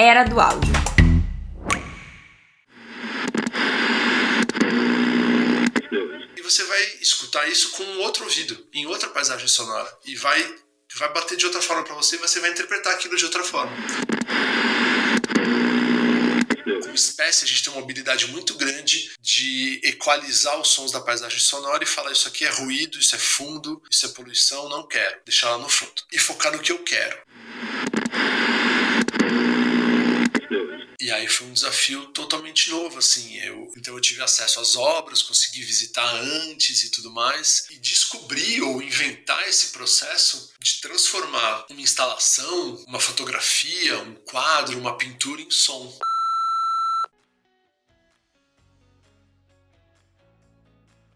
Era do áudio. E você vai escutar isso com um outro ouvido, em outra paisagem sonora. E vai bater de outra forma para você e você vai interpretar aquilo de outra forma. Como espécie, a gente tem uma habilidade muito grande de equalizar os sons da paisagem sonora e falar: isso aqui é ruído, isso é fundo, isso é poluição, não quero. Deixar lá no fundo. E focar no que eu quero. E aí foi um desafio totalmente novo, assim. Então eu tive acesso às obras, consegui visitar antes e tudo mais, e descobrir ou inventar esse processo de transformar uma instalação, uma fotografia, um quadro, uma pintura em som.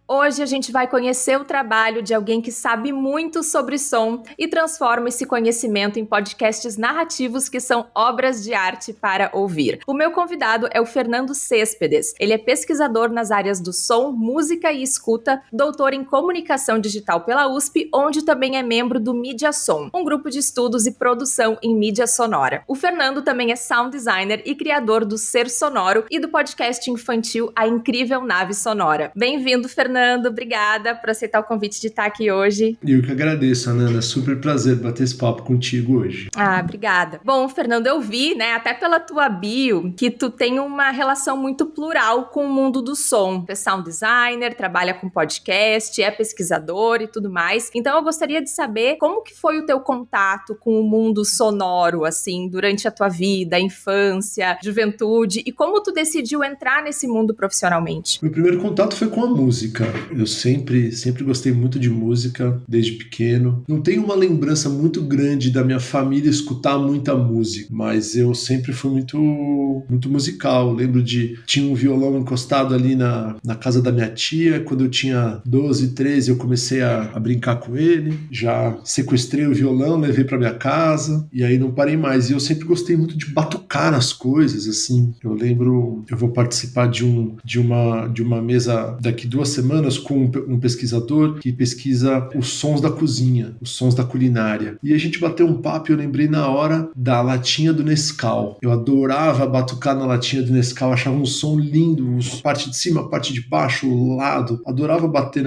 Hoje a gente vai conhecer o trabalho de alguém que sabe muito sobre som e transforma esse conhecimento em podcasts narrativos que são obras de arte para ouvir. O meu convidado é o Fernando Céspedes. Ele é pesquisador nas áreas do som, música e escuta, doutor em comunicação digital pela USP, onde também é membro do Mediasom, um grupo de estudos e produção em mídia sonora. O Fernando também é sound designer e criador do Ser Sonoro e do podcast infantil A Incrível Nave Sonora. Bem-vindo, Fernando. Obrigada por aceitar o convite de estar aqui hoje. Eu que agradeço, Ananda. Super prazer bater esse papo contigo hoje. Obrigada. Bom, Fernando, eu vi, né, até pela tua bio, que tu tem uma relação muito plural com o mundo do som. Tu é sound designer, trabalha com podcast, é pesquisador e tudo mais. Então eu gostaria de saber como que foi o teu contato com o mundo sonoro, assim, durante a tua vida, infância, juventude, e como tu decidiu entrar nesse mundo profissionalmente? Meu primeiro contato foi com a música. Eu sempre gostei muito de música, desde pequeno. Não tenho uma lembrança muito grande da minha família escutar muita música, mas eu sempre fui muito musical. Lembro tinha um violão encostado ali na casa da minha tia. Quando eu tinha 12, 13, eu comecei a brincar com ele. Já sequestrei o violão, levei pra minha casa, e aí não parei mais. E eu sempre gostei muito de batucar as coisas, assim. Eu lembro, eu vou participar de uma mesa daqui 2 semanas com um pesquisador que pesquisa os sons da cozinha, os sons da culinária. E a gente bateu um papo e eu lembrei na hora da latinha do Nescau. Eu adorava batucar na latinha do Nescau, achava um som lindo, parte de cima, parte de baixo, o lado. Adorava bater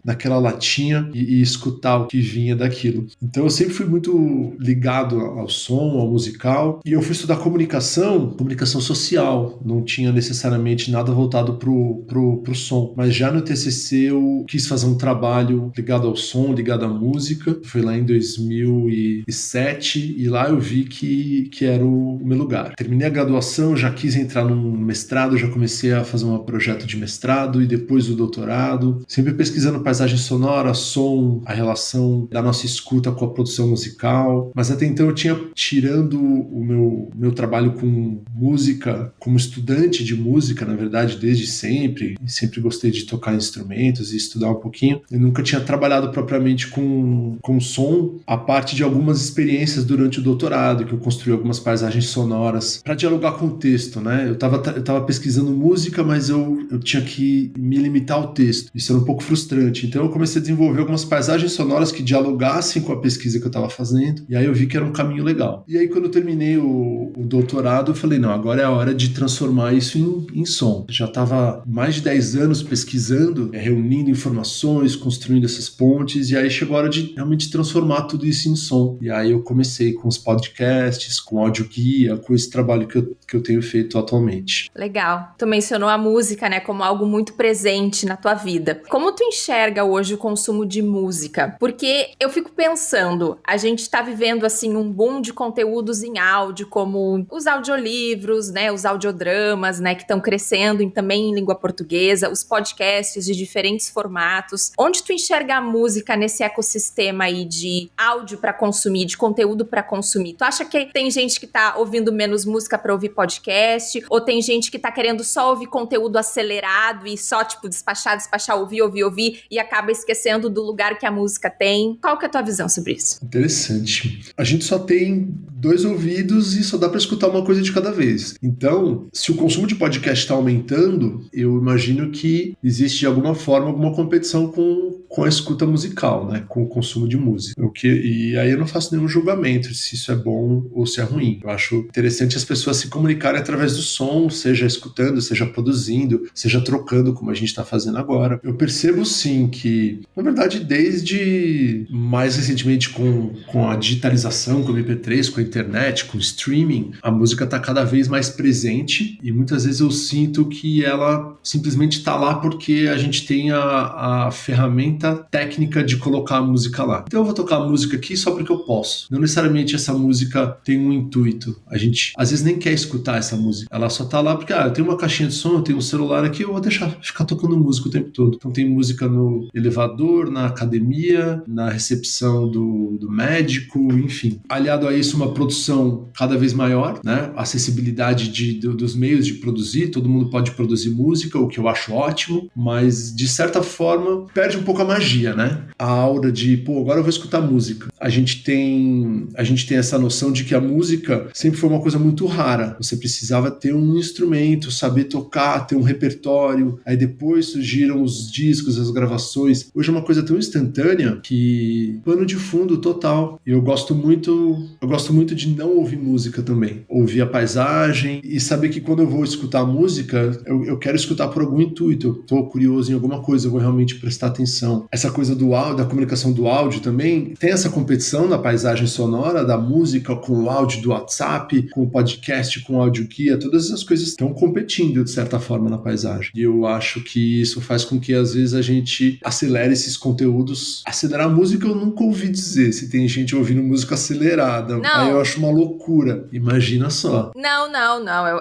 naquela latinha e escutar o que vinha daquilo. Então eu sempre fui muito ligado ao som, ao musical. E eu fui estudar comunicação social. Não tinha necessariamente nada voltado pro som. Mas já no TCC eu quis fazer um trabalho ligado ao som, ligado à música. Foi lá em 2007 e lá eu vi que era o meu lugar. Terminei a graduação, já quis entrar num mestrado, já comecei a fazer um projeto de mestrado e depois o doutorado. Sempre pesquisando paisagem sonora, som, a relação da nossa escuta com a produção musical. Mas até então eu tinha, tirando o meu trabalho com música, como estudante de música, na verdade, desde sempre gostei de tocar instrumentos e estudar um pouquinho. Eu nunca tinha trabalhado propriamente com som, a parte de algumas experiências durante o doutorado, que eu construí algumas paisagens sonoras para dialogar com o texto, né? Eu tava pesquisando música, mas eu tinha que me limitar ao texto. Isso era um pouco frustrante. Então eu comecei a desenvolver algumas paisagens sonoras que dialogassem com a pesquisa que eu estava fazendo, e aí eu vi que era um caminho legal. E aí quando eu terminei o doutorado, eu falei, não, agora é a hora de transformar isso em som. Já estava mais de 10 anos pesquisando, reunindo informações, construindo essas pontes, e aí chegou a hora de realmente transformar tudo isso em som. E aí eu comecei com os podcasts, com audioguia, com esse trabalho que eu tenho feito atualmente. Legal. Tu mencionou a música, né, como algo muito presente na tua vida. Como tu enxerga hoje o consumo de música? Porque eu fico pensando, a gente tá vivendo, assim, um boom de conteúdos em áudio, como os audiolivros, né, os audiodramas, né, que estão crescendo também em língua portuguesa, os podcasts de diferentes formatos. Onde tu enxerga a música nesse ecossistema aí de áudio para consumir, de conteúdo para consumir? Tu acha que tem gente que tá ouvindo menos música para ouvir podcast? Ou tem gente que tá querendo só ouvir conteúdo acelerado e só, tipo, despachar, ouvir e acaba esquecendo do lugar que a música tem? Qual que é a tua visão sobre isso? Interessante. A gente só tem 2 ouvidos e só dá para escutar uma coisa de cada vez. Então, se o consumo de podcast está aumentando, eu imagino que existe de alguma forma alguma competição com com a escuta musical, né? Com o consumo de música. E aí eu não faço nenhum julgamento se isso é bom ou se é ruim. Eu acho interessante as pessoas se comunicarem através do som, seja escutando, seja produzindo, seja trocando, como a gente está fazendo agora. Eu percebo sim que, na verdade, desde mais recentemente com a digitalização, com o MP3, com a internet, com o streaming, a música está cada vez mais presente e muitas vezes eu sinto que ela simplesmente está lá porque a gente tem a ferramenta técnica de colocar a música lá. Então eu vou tocar a música aqui só porque eu posso. Não necessariamente essa música tem um intuito. A gente às vezes nem quer escutar essa música. Ela só tá lá porque eu tenho uma caixinha de som, eu tenho um celular aqui, eu vou deixar ficar tocando música o tempo todo. Então tem música no elevador, na academia, na recepção do médico, enfim. Aliado a isso, uma produção cada vez maior, né? Acessibilidade dos meios de produzir, todo mundo pode produzir música, o que eu acho ótimo, mas de certa forma perde um pouco a magia, né? A aura de, agora eu vou escutar música. A gente tem essa noção de que a música sempre foi uma coisa muito rara. Você precisava ter um instrumento, saber tocar, ter um repertório. Aí depois surgiram os discos, as gravações. Hoje é uma coisa tão instantânea que pano de fundo total. E eu gosto muito de não ouvir música também. Ouvir a paisagem e saber que quando eu vou escutar música, eu quero escutar por algum intuito. Eu tô curioso em alguma coisa, eu vou realmente prestar atenção. Essa coisa do áudio, da comunicação do áudio também, tem essa competição na paisagem sonora da música com o áudio do WhatsApp, com o podcast, com o áudio guia, todas essas coisas estão competindo de certa forma na paisagem. E eu acho que isso faz com que às vezes a gente acelere esses conteúdos. Acelerar a música eu nunca ouvi dizer, se tem gente ouvindo música acelerada. Não. Aí eu acho uma loucura. Imagina só. Não.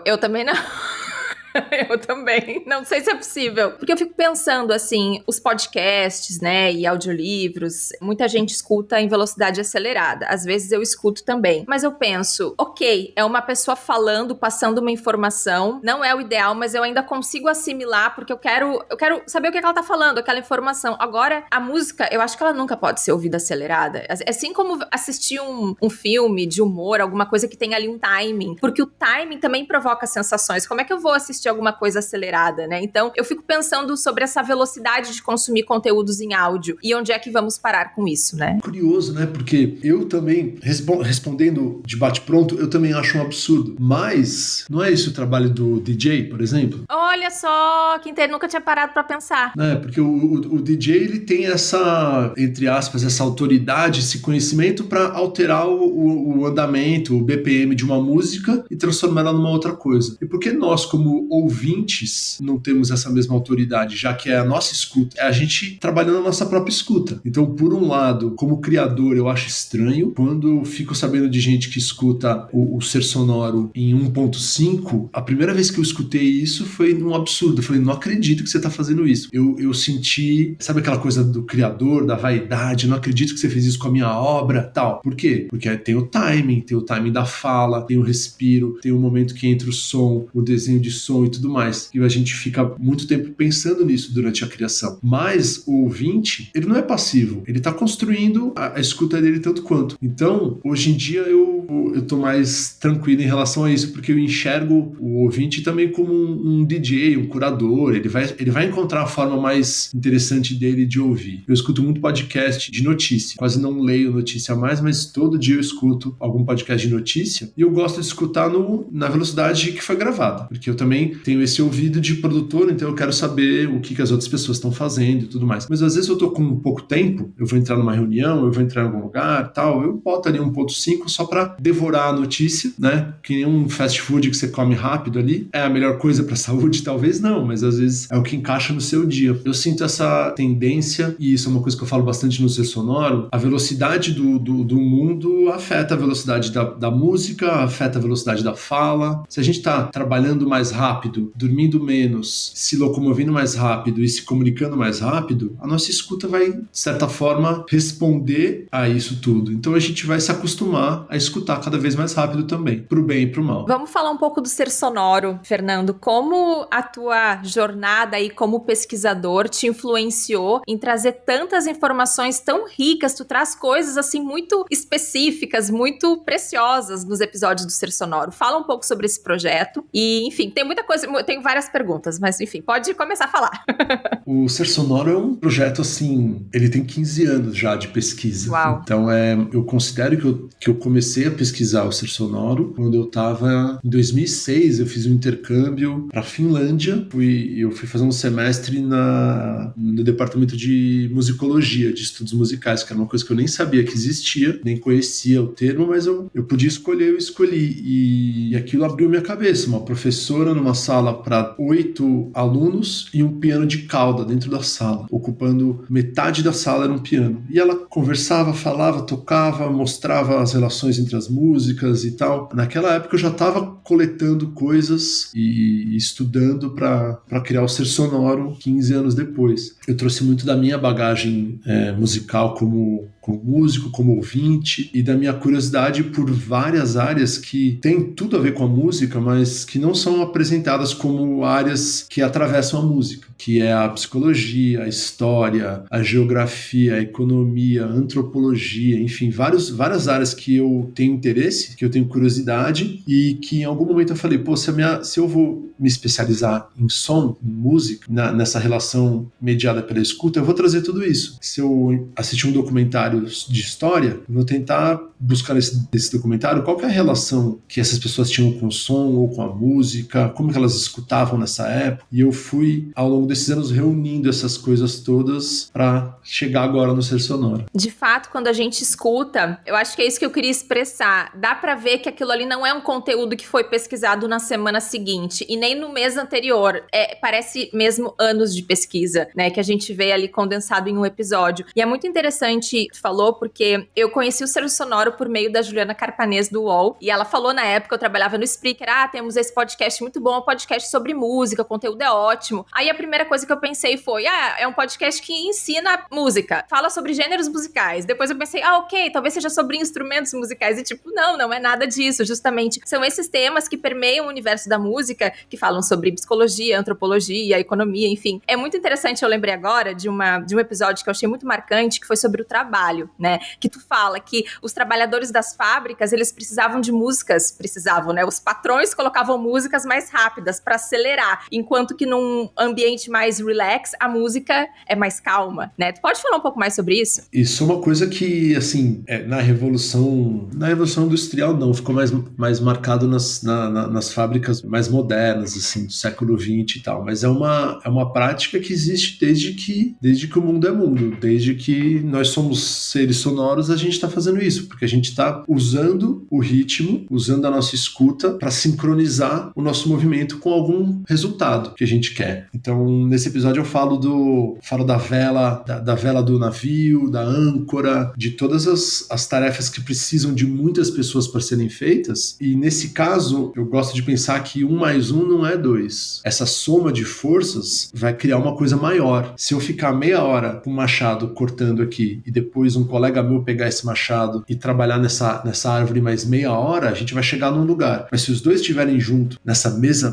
Eu também não. Eu também. Não sei se é possível. Porque eu fico pensando, assim, os podcasts, né, e audiolivros, muita gente escuta em velocidade acelerada. Às vezes eu escuto também. Mas eu penso, ok, é uma pessoa falando, passando uma informação. Não é o ideal, mas eu ainda consigo assimilar, porque eu quero saber o que ela tá falando, aquela informação. Agora, a música, eu acho que ela nunca pode ser ouvida acelerada. Assim como assistir um filme de humor, alguma coisa que tem ali um timing. Porque o timing também provoca sensações. Como é que eu vou assistir alguma coisa acelerada, né? Então, eu fico pensando sobre essa velocidade de consumir conteúdos em áudio e onde é que vamos parar com isso, né? Curioso, né? Porque eu também, respondendo de bate-pronto, eu também acho um absurdo. Mas, não é esse o trabalho do DJ, por exemplo? Olha só, Quinteiro, nunca tinha parado pra pensar. Porque o DJ, ele tem essa, entre aspas, essa autoridade, esse conhecimento para alterar o andamento, o BPM de uma música e transformar ela numa outra coisa. E por que nós, como ouvintes, não temos essa mesma autoridade, já que é a nossa escuta, é a gente trabalhando a nossa própria escuta. Então, por um lado, como criador, eu acho estranho quando eu fico sabendo de gente que escuta o ser sonoro em 1.5. A primeira vez que eu escutei isso foi um absurdo. Eu falei, não acredito que você tá fazendo isso. Eu senti, sabe aquela coisa do criador, da vaidade, não acredito que você fez isso com a minha obra, tal. Por quê? Porque tem o timing da fala, tem o respiro, tem o momento que entra o som, o desenho de som e tudo mais. E a gente fica muito tempo pensando nisso durante a criação. Mas o ouvinte, ele não é passivo. Ele tá construindo a escuta dele tanto quanto. Então, hoje em dia, eu tô mais tranquilo em relação a isso, porque eu enxergo o ouvinte também como um DJ, um curador. Ele vai encontrar a forma mais interessante dele de ouvir. Eu escuto muito podcast de notícia. Quase não leio notícia mais, mas todo dia eu escuto algum podcast de notícia. E eu gosto de escutar na velocidade que foi gravada. Porque eu também tenho esse ouvido de produtor, então eu quero saber o que as outras pessoas estão fazendo e tudo mais. Mas às vezes eu tô com pouco tempo, eu vou entrar numa reunião, eu vou entrar em algum lugar, tal, eu boto ali 1.5 só pra devorar a notícia, né? Que nem um fast food que você come rápido ali. É a melhor coisa pra saúde? Talvez não, mas às vezes é o que encaixa no seu dia. Eu sinto essa tendência, e isso é uma coisa que eu falo bastante no Ser Sonoro, a velocidade do mundo afeta a velocidade da música, afeta a velocidade da fala. Se a gente tá trabalhando mais rápido, dormindo menos, se locomovendo mais rápido e se comunicando mais rápido, a nossa escuta vai, de certa forma, responder a isso tudo. Então a gente vai se acostumar a escutar. escutar cada vez mais rápido também, pro bem e pro mal. Vamos falar um pouco do ser sonoro, Fernando. Como a tua jornada aí como pesquisador te influenciou em trazer tantas informações tão ricas? Tu traz coisas assim muito específicas, muito preciosas nos episódios do Ser Sonoro. Fala um pouco sobre esse projeto e, enfim, tem muita coisa, tem várias perguntas, mas enfim, pode começar a falar. O Ser Sonoro é um projeto assim, ele tem 15 anos já de pesquisa. Uau. Então eu considero que eu comecei a pesquisar o Ser Sonoro quando eu estava em 2006, eu fiz um intercâmbio para a Finlândia, eu fui fazer um semestre no departamento de musicologia, de estudos musicais, que era uma coisa que eu nem sabia que existia, nem conhecia o termo, mas eu podia escolher, eu escolhi. E aquilo abriu minha cabeça. Uma professora numa sala para 8 alunos e um piano de cauda dentro da sala, ocupando metade da sala era um piano. E ela conversava, falava, tocava, mostrava as relações entre as músicas e tal. Naquela época eu já estava coletando coisas e estudando para criar o Ser Sonoro 15 anos depois. Eu trouxe muito da minha bagagem musical como músico, como ouvinte, e da minha curiosidade por várias áreas que têm tudo a ver com a música, mas que não são apresentadas como áreas que atravessam a música, que é a psicologia, a história, a geografia, a economia, a antropologia, enfim, várias áreas que eu tenho interesse, que eu tenho curiosidade, e que em algum momento eu falei, pô, se eu vou me especializar em som, em música, nessa relação mediada pela escuta, eu vou trazer tudo isso. Se eu assistir um documentário de história, eu vou tentar buscar nesse documentário qual que é a relação que essas pessoas tinham com o som ou com a música, como que elas escutavam nessa época, e eu fui, ao longo desses anos, reunindo essas coisas todas para chegar agora no Ser Sonoro. De fato, quando a gente escuta, eu acho que é isso que eu queria expressar, dá para ver que aquilo ali não é um conteúdo que foi pesquisado na semana seguinte e nem no mês anterior, parece mesmo anos de pesquisa, né, que a gente vê ali condensado em um episódio. E é muito interessante, falou, porque eu conheci o Ser Sonoro por meio da Juliana Carpanês do UOL, e ela falou na época, eu trabalhava no Spreaker, temos esse podcast muito bom, um podcast sobre música, o conteúdo é ótimo. Aí a primeira coisa que eu pensei foi, é um podcast que ensina música, fala sobre gêneros musicais. Depois eu pensei, ok, talvez seja sobre instrumentos musicais, e tipo, não é nada disso, justamente são esses temas que permeiam o universo da música, que falam sobre psicologia, antropologia, economia, enfim. É muito interessante, eu lembrei agora de um episódio que eu achei muito marcante, que foi sobre o trabalho, né, que tu fala que os trabalhadores das fábricas, eles precisavam de músicas, né, os patrões colocavam músicas mais rápidas para acelerar, enquanto que num ambiente mais relax, a música é mais calma, né? Tu pode falar um pouco mais sobre isso? Isso é uma coisa que, assim, na Revolução Industrial não, ficou mais marcado nas fábricas mais modernas, assim, do século XX e tal, mas é uma prática que existe desde que o mundo é mundo, desde que nós somos seres sonoros, a gente está fazendo isso, porque a gente está usando o ritmo, usando a nossa escuta para sincronizar o nosso movimento com algum resultado que a gente quer. Então, nesse episódio eu falo da vela do navio, da âncora, de todas as tarefas que precisam de muitas pessoas para serem feitas, e nesse caso eu gosto de pensar que 1 mais 1 não é 2. Essa soma de forças vai criar uma coisa maior. Se eu ficar meia hora com o machado cortando aqui e depois um colega meu pegar esse machado e trabalhar nessa árvore mais meia hora, a gente vai chegar num lugar. Mas se os dois estiverem juntos nessa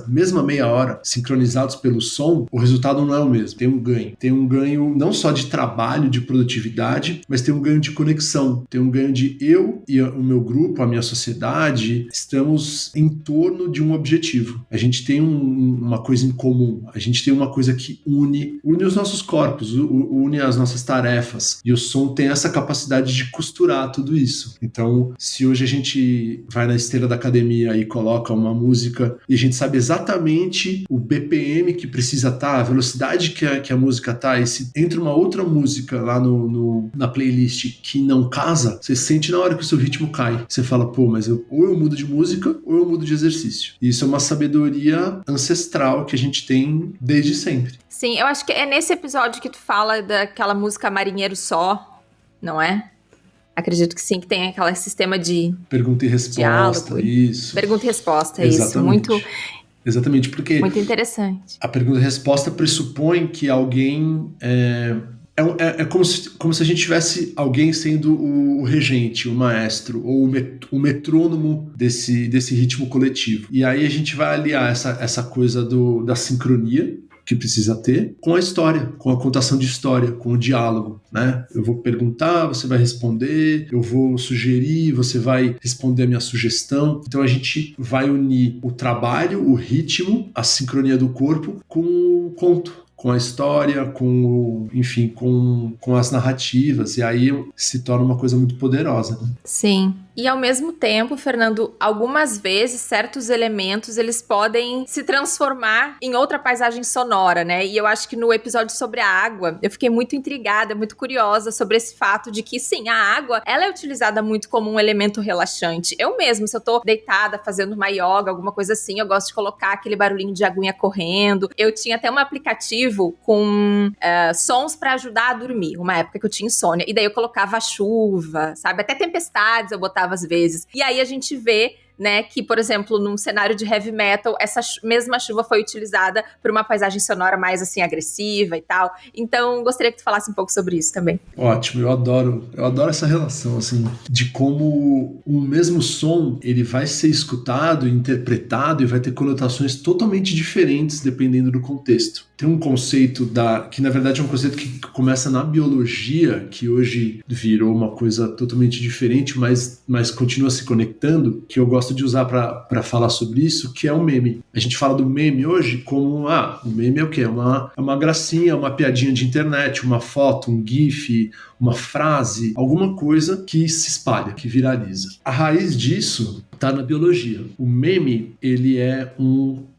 mesma meia hora, sincronizados pelo som, o resultado não é o mesmo. Tem um ganho. Tem um ganho não só de trabalho, de produtividade, mas tem um ganho de conexão. Tem um ganho de eu e o meu grupo, a minha sociedade, estamos em torno de um objetivo. A gente tem uma coisa em comum. A gente tem uma coisa que une os nossos corpos, une as nossas tarefas. E o som tem essa capacidade de costurar tudo isso. Então, se hoje a gente vai na esteira da academia e coloca uma música e a gente sabe exatamente o BPM que precisa estar, a velocidade que a música está, e se entra uma outra música lá na playlist que não casa, você sente na hora que o seu ritmo cai. Você fala, pô, mas ou eu mudo de música ou eu mudo de exercício. E isso é uma sabedoria ancestral que a gente tem desde sempre. Sim, eu acho que é nesse episódio que tu fala daquela música Marinheiro Só, não é? Acredito que sim, que tem aquele sistema de pergunta e resposta, diálogo. Isso. Pergunta e resposta, Exatamente. Isso. Exatamente, porque muito interessante. A pergunta e resposta pressupõe que alguém É como se a gente tivesse alguém sendo o regente, o maestro, ou o metrônomo desse ritmo coletivo. E aí a gente vai aliar essa coisa da sincronia, que precisa ter, com a história, com a contação de história, com o diálogo, né? Eu vou perguntar, você vai responder, eu vou sugerir, você vai responder a minha sugestão. Então a gente vai unir o trabalho, o ritmo, a sincronia do corpo com o conto, com a história, com as narrativas, e aí se torna uma coisa muito poderosa, né? Sim. E ao mesmo tempo, Fernando, algumas vezes certos elementos eles podem se transformar em outra paisagem sonora, né? E eu acho que no episódio sobre a água, eu fiquei muito intrigada, muito curiosa sobre esse fato de que, sim, a água, ela é utilizada muito como um elemento relaxante. Eu mesmo, se eu tô deitada fazendo uma yoga, alguma coisa assim, eu gosto de colocar aquele barulhinho de aguinha correndo. Eu tinha até um aplicativo com sons pra ajudar a dormir, uma época que eu tinha insônia. E daí eu colocava chuva, sabe? Até tempestades eu botava às vezes. E aí a gente vê, né, que, por exemplo, num cenário de heavy metal, essa mesma chuva foi utilizada por uma paisagem sonora mais, assim, agressiva e tal. Então, gostaria que tu falasse um pouco sobre isso também. Ótimo, eu adoro essa relação, assim, de como um mesmo som, ele vai ser escutado, interpretado e vai ter conotações totalmente diferentes dependendo do contexto. Tem um conceito que na verdade é um conceito que começa na biologia, que hoje virou uma coisa totalmente diferente, mas continua se conectando, que eu gosto de usar para falar sobre isso, que é o meme. A gente fala do meme hoje como, o meme é o quê? É uma gracinha, uma piadinha de internet, uma foto, um gif, uma frase, alguma coisa que se espalha, que viraliza. A raiz disso está na biologia. O meme, ele é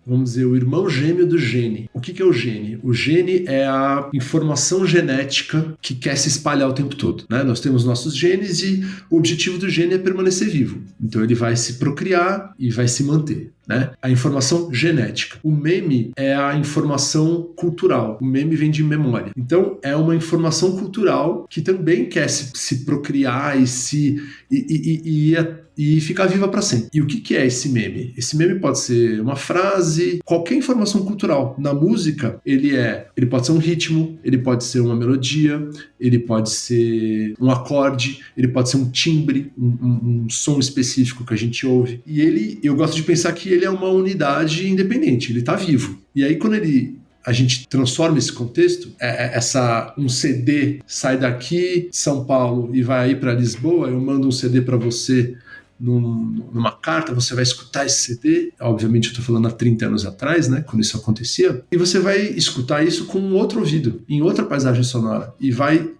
vamos dizer, o irmão gêmeo do gene. O que é o gene? O gene é a informação genética que quer se espalhar o tempo todo, né? Nós temos nossos genes e o objetivo do gene é permanecer vivo. Então ele vai se procriar e vai se manter, né? A informação genética. O meme é a informação cultural. O meme vem de memória. Então é uma informação cultural que também quer se procriar e ficar viva para sempre. E o que é esse meme? Esse meme pode ser uma frase, qualquer informação cultural. Na música, ele pode ser um ritmo, ele pode ser uma melodia, ele pode ser um acorde, ele pode ser um timbre, um som específico que a gente ouve. E eu gosto de pensar que ele é uma unidade independente, ele está vivo. E aí quando a gente transforma esse contexto, um CD sai daqui, São Paulo, e vai aí para Lisboa, eu mando um CD para você numa carta, você vai escutar esse CD, obviamente eu estou falando há 30 anos atrás, né, quando isso acontecia, e você vai escutar isso com um outro ouvido, em outra paisagem sonora, e vai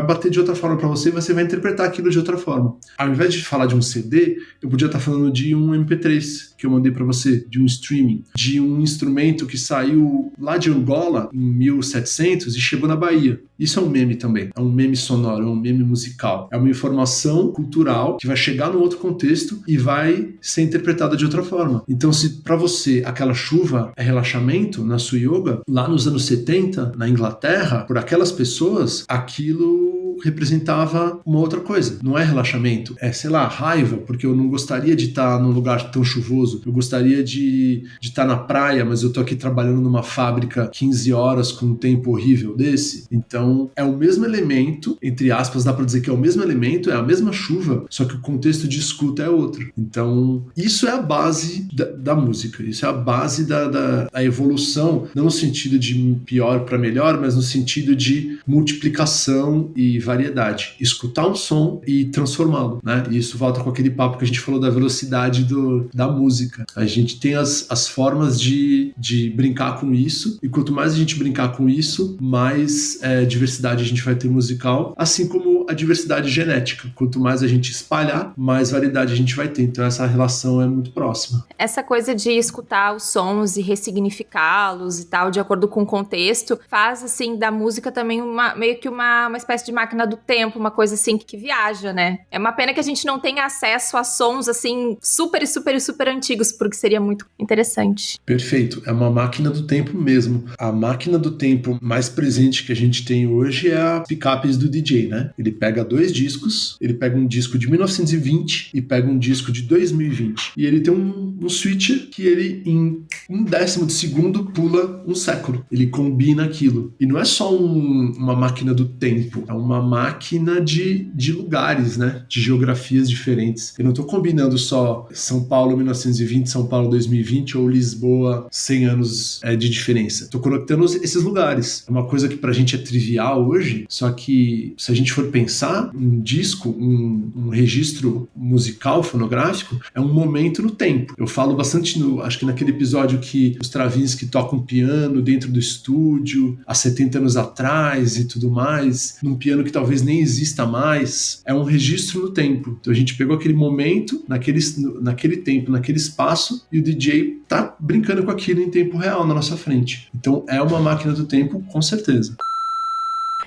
bater de outra forma para você e você vai interpretar aquilo de outra forma. Ao invés de falar de um CD, eu podia estar falando de um MP3 que eu mandei para você, de um streaming, de um instrumento que saiu lá de Angola em 1700 e chegou na Bahia. Isso é um meme também, é um meme sonoro, é um meme musical. É uma informação cultural que vai chegar num outro contexto e vai ser interpretada de outra forma. Então, se para você aquela chuva é relaxamento na sua yoga, lá nos anos 70, na Inglaterra, por aquelas pessoas, aquilo representava uma outra coisa. Não é relaxamento, é, sei lá, raiva, porque eu não gostaria de estar num lugar tão chuvoso. Eu gostaria de estar na praia, mas eu tô aqui trabalhando numa fábrica 15 horas com um tempo horrível desse. Então, é o mesmo elemento, entre aspas, dá pra dizer que é o mesmo elemento, é a mesma chuva, só que o contexto de escuta é outro. Então, isso é a base da música, isso é a base da evolução, não no sentido de pior para melhor, mas no sentido de multiplicação e variedade. Escutar um som e transformá-lo, né? E isso volta com aquele papo que a gente falou da velocidade da música. A gente tem as formas de brincar com isso, e quanto mais a gente brincar com isso, mais diversidade a gente vai ter musical, assim como a diversidade genética. Quanto mais a gente espalhar, mais variedade a gente vai ter. Então essa relação é muito próxima. Essa coisa de escutar os sons e ressignificá-los e tal, de acordo com o contexto, faz, assim, da música também meio que uma espécie de máquina do tempo, uma coisa, assim, que viaja, né? É uma pena que a gente não tenha acesso a sons, assim, super, super, super antigos, porque seria muito interessante. Perfeito. É uma máquina do tempo mesmo. A máquina do tempo mais presente que a gente tem hoje é a picapes do DJ, né? Ele Ele pega 2 discos, ele pega um disco de 1920 e pega um disco de 2020. E ele tem um switcher que ele, em 1/10 de segundo, pula um século. Ele combina aquilo. E não é só uma máquina do tempo, é uma máquina de lugares, né? De geografias diferentes. Eu não tô combinando só São Paulo 1920, São Paulo 2020 ou Lisboa 100 anos de diferença. Tô conectando esses lugares. É uma coisa que pra gente é trivial hoje, só que se a gente for pensar, um disco, um registro musical, fonográfico, é um momento no tempo. Eu falo bastante, acho que naquele episódio que os Stravinsky tocam piano dentro do estúdio, há 70 anos atrás e tudo mais, num piano que talvez nem exista mais, é um registro no tempo. Então a gente pegou aquele momento, naquele tempo, naquele espaço, e o DJ tá brincando com aquilo em tempo real na nossa frente. Então é uma máquina do tempo, com certeza.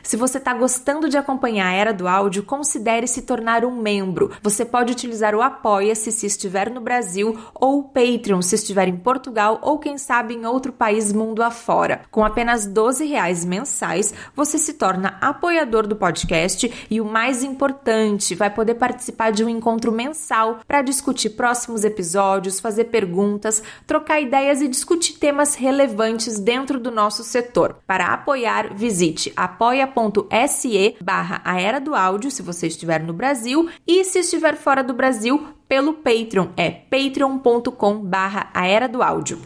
Se você está gostando de acompanhar a Era do Áudio, considere se tornar um membro. Você pode utilizar o Apoia-se se estiver no Brasil ou o Patreon se estiver em Portugal ou, quem sabe, em outro país mundo afora. Com apenas R$12 mensais, você se torna apoiador do podcast e, o mais importante, vai poder participar de um encontro mensal para discutir próximos episódios, fazer perguntas, trocar ideias e discutir temas relevantes dentro do nosso setor. Para apoiar, visite apoia.se/A Era do Áudio, se você estiver no Brasil, e se estiver fora do Brasil, pelo Patreon, é patreon.com/A Era do Áudio.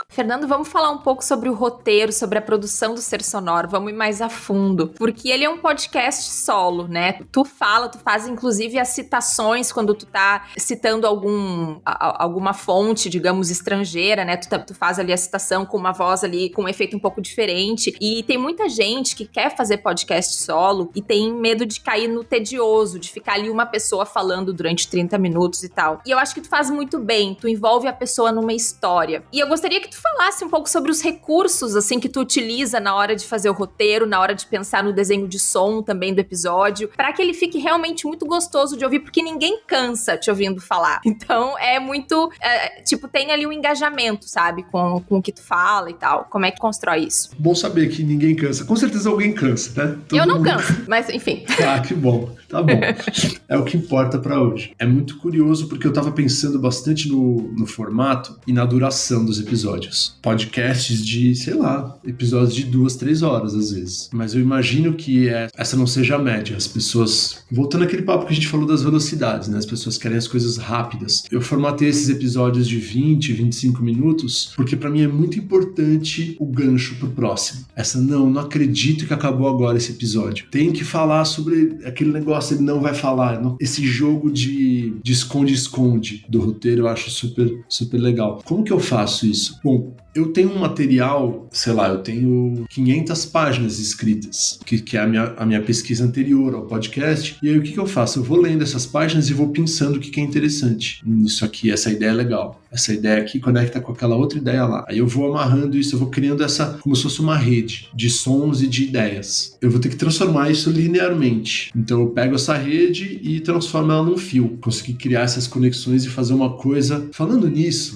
Fernando, vamos falar um pouco sobre o roteiro, sobre a produção do Ser Sonoro, vamos ir mais a fundo, porque ele é um podcast solo, né? Tu faz inclusive as citações quando tu tá citando alguma fonte, digamos, estrangeira, né? Tu faz ali a citação com uma voz ali, com um efeito um pouco diferente, e tem muita gente que quer fazer podcast solo e tem medo de cair no tedioso, de ficar ali uma pessoa falando durante 30 minutos e tal. E eu acho que tu faz muito bem, tu envolve a pessoa numa história. E eu gostaria que tu falasse um pouco sobre os recursos, assim, que tu utiliza na hora de fazer o roteiro, na hora de pensar no desenho de som também do episódio, para que ele fique realmente muito gostoso de ouvir, porque ninguém cansa te ouvindo falar. Então, é muito, tem ali um engajamento, sabe, com o que tu fala e tal. Como é que constrói isso? Bom saber que ninguém cansa. Com certeza alguém cansa, né? Eu não canso, mas enfim. Ah, que bom. Tá bom. É o que importa pra hoje. É muito curioso porque eu tava pensando bastante no formato e na duração dos episódios. Podcasts de, sei lá, episódios de 2-3 horas às vezes. Mas eu imagino que essa não seja a média. As pessoas... Voltando àquele papo que a gente falou das velocidades, né? As pessoas querem as coisas rápidas. Eu formatei esses episódios de 20-25 minutos porque pra mim é muito importante o gancho pro próximo. Não acredito que acabou agora esse episódio. Tem que falar sobre aquele negócio, ele não vai falar. Esse jogo de esconde-esconde do roteiro eu acho super, super legal. Como que eu faço isso? Bom, eu tenho um material, sei lá, eu tenho 500 páginas escritas, que é a minha pesquisa anterior ao podcast, e aí o que eu faço? Eu vou lendo essas páginas e vou pensando o que é interessante. Isso aqui, essa ideia é legal. Essa ideia aqui conecta com aquela outra ideia lá. Aí eu vou amarrando isso, eu vou criando como se fosse uma rede de sons e de ideias. Eu vou ter que transformar isso linearmente. Então eu pego essa rede e transformo ela num fio. Consegui criar essas conexões e fazer uma coisa falando nisso,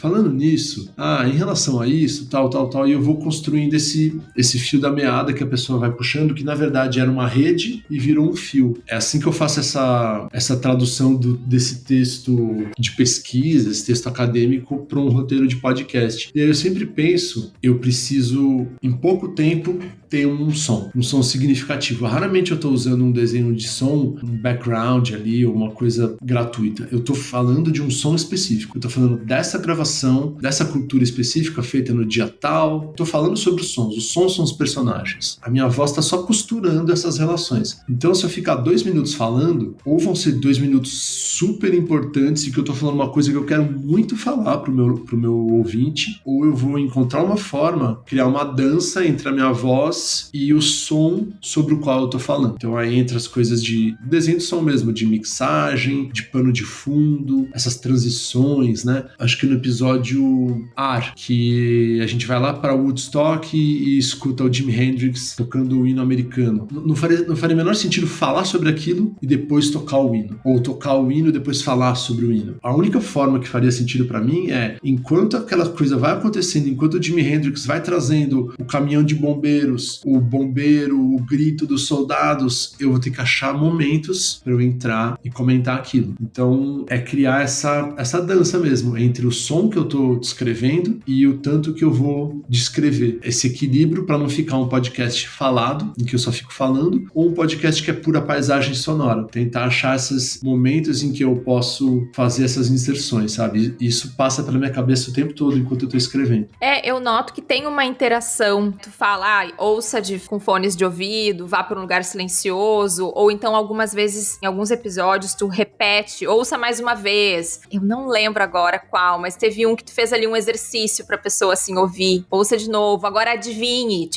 em relação a isso, tal, e eu vou construindo esse fio da meada que a pessoa vai puxando, que na verdade era uma rede e virou um fio. É assim que eu faço essa tradução desse texto de pesquisa, esse texto acadêmico para um roteiro de podcast. E aí eu sempre penso, eu preciso, em pouco tempo, ter um som significativo. Raramente eu estou usando um desenho de som, um background ali, ou uma coisa gratuita. Eu estou falando de um som específico. Eu estou falando dessa gravação, dessa cultura específica feita no dia tal. Estou falando sobre os sons são os personagens. A minha voz está só costurando essas relações. Então, se eu ficar 2 minutos falando, ou vão ser 2 minutos super importantes e que eu estou falando uma coisa que eu quero muito falar pro meu ouvinte, ou eu vou encontrar uma forma, criar uma dança entre a minha voz e o som sobre o qual eu tô falando. Então aí entra as coisas de desenho de som mesmo, de mixagem, de pano de fundo, essas transições, né? Acho que no episódio Ar, que a gente vai lá para Woodstock e escuta o Jimi Hendrix tocando o hino americano. Não faria o menor sentido falar sobre aquilo e depois tocar o hino, ou tocar o hino e depois falar sobre o hino. A única forma que faria sentido para mim é, enquanto aquela coisa vai acontecendo, enquanto o Jimi Hendrix vai trazendo o caminhão de bombeiros, o bombeiro, o grito dos soldados, eu vou ter que achar momentos para eu entrar e comentar aquilo. Então, é criar essa dança mesmo entre o som que eu tô descrevendo e o tanto que eu vou descrever. Esse equilíbrio para não ficar um podcast falado, em que eu só fico falando, ou um podcast que é pura paisagem sonora. Tentar achar esses momentos em que eu posso fazer essas inserções, sabe? Isso passa pela minha cabeça o tempo todo enquanto eu tô escrevendo. Eu noto que tem uma interação. Tu fala, ouça com fones de ouvido, vá para um lugar silencioso, ou então algumas vezes, em alguns episódios, tu repete, ouça mais uma vez. Eu não lembro agora qual, mas teve um que tu fez ali um exercício pra pessoa, assim, ouvir. Ouça de novo, agora adivinhe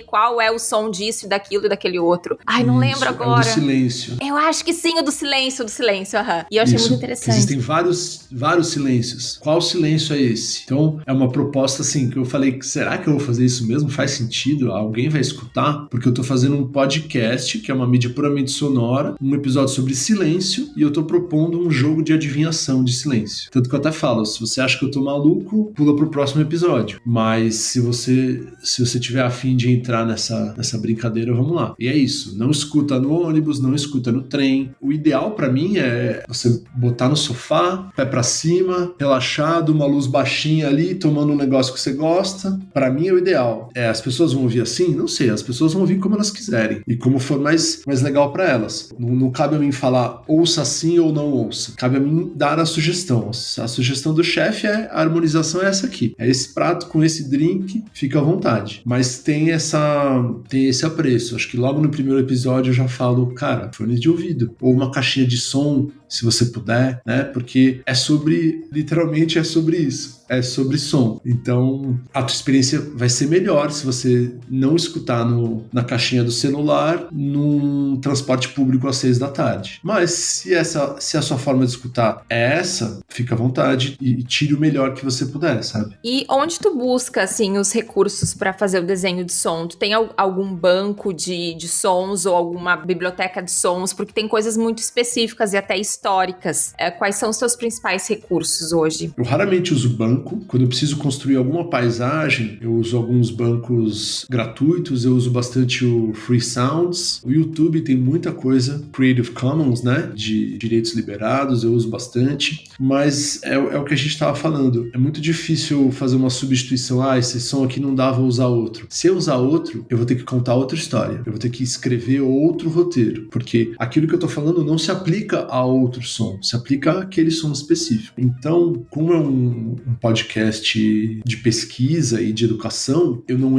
qual é o som disso e daquilo e daquele outro. Ai, não lembro agora. É o do silêncio. Eu acho que sim, o do silêncio, aham. E eu achei muito interessante. Existem vários silêncios. Qual silêncio é esse? Então, é uma proposta, assim, que eu falei, será que eu vou fazer isso mesmo? Faz sentido? Alguém vai escutar? Porque eu tô fazendo um podcast, que é uma mídia puramente sonora, um episódio sobre silêncio, e eu tô propondo um jogo de adivinhação de silêncio. Tanto que eu até falo, se você acha que eu tô maluco, pula pro próximo episódio. Mas se você tiver a fim de entrar nessa brincadeira, vamos lá. E é isso. Não escuta no ônibus, não escuta no trem. O ideal pra mim é você botar no sofá, pé pra cima, relaxado, uma luz baixinha ali, tomando um negócio que você gosta. Pra mim é o ideal. As pessoas vão ouvir assim? Não sei. As pessoas vão ouvir como elas quiserem. E como for mais legal pra elas. Não cabe a mim falar ouça assim ou não ouça. Cabe a mim dar a sugestão. A sugestão do chefe a harmonização é essa aqui. É esse prato com esse drink, fica à vontade. Mas tem esse apreço. Acho que logo no primeiro episódio eu já falo, cara, fone de ouvido. Ou uma caixinha de som, se você puder, né? Porque literalmente é sobre isso. É sobre som. Então, a tua experiência vai ser melhor se você não escutar na caixinha do celular num transporte público às 6 da tarde. Mas se a sua forma de escutar é essa, fica à vontade e tire o melhor que você puder, sabe? E onde tu busca, assim, os recursos para fazer o desenho de som? Tu tem algum banco de sons ou alguma biblioteca de sons? Porque tem coisas muito específicas e até históricas. Quais são os teus principais recursos hoje? Eu raramente uso banco. Quando eu preciso construir alguma paisagem, eu uso alguns bancos gratuitos, eu uso bastante o Free Sounds. O YouTube tem muita coisa, Creative Commons, né, de direitos liberados, eu uso bastante. Mas é o que a gente estava falando. É muito difícil fazer uma substituição. Esse som aqui não dá, vou usar outro. Se eu usar outro, eu vou ter que contar outra história. Eu vou ter que escrever outro roteiro. Porque aquilo que eu tô falando não se aplica a outro som. Se aplica àquele som específico. Então, como é um podcast de pesquisa e de educação, eu não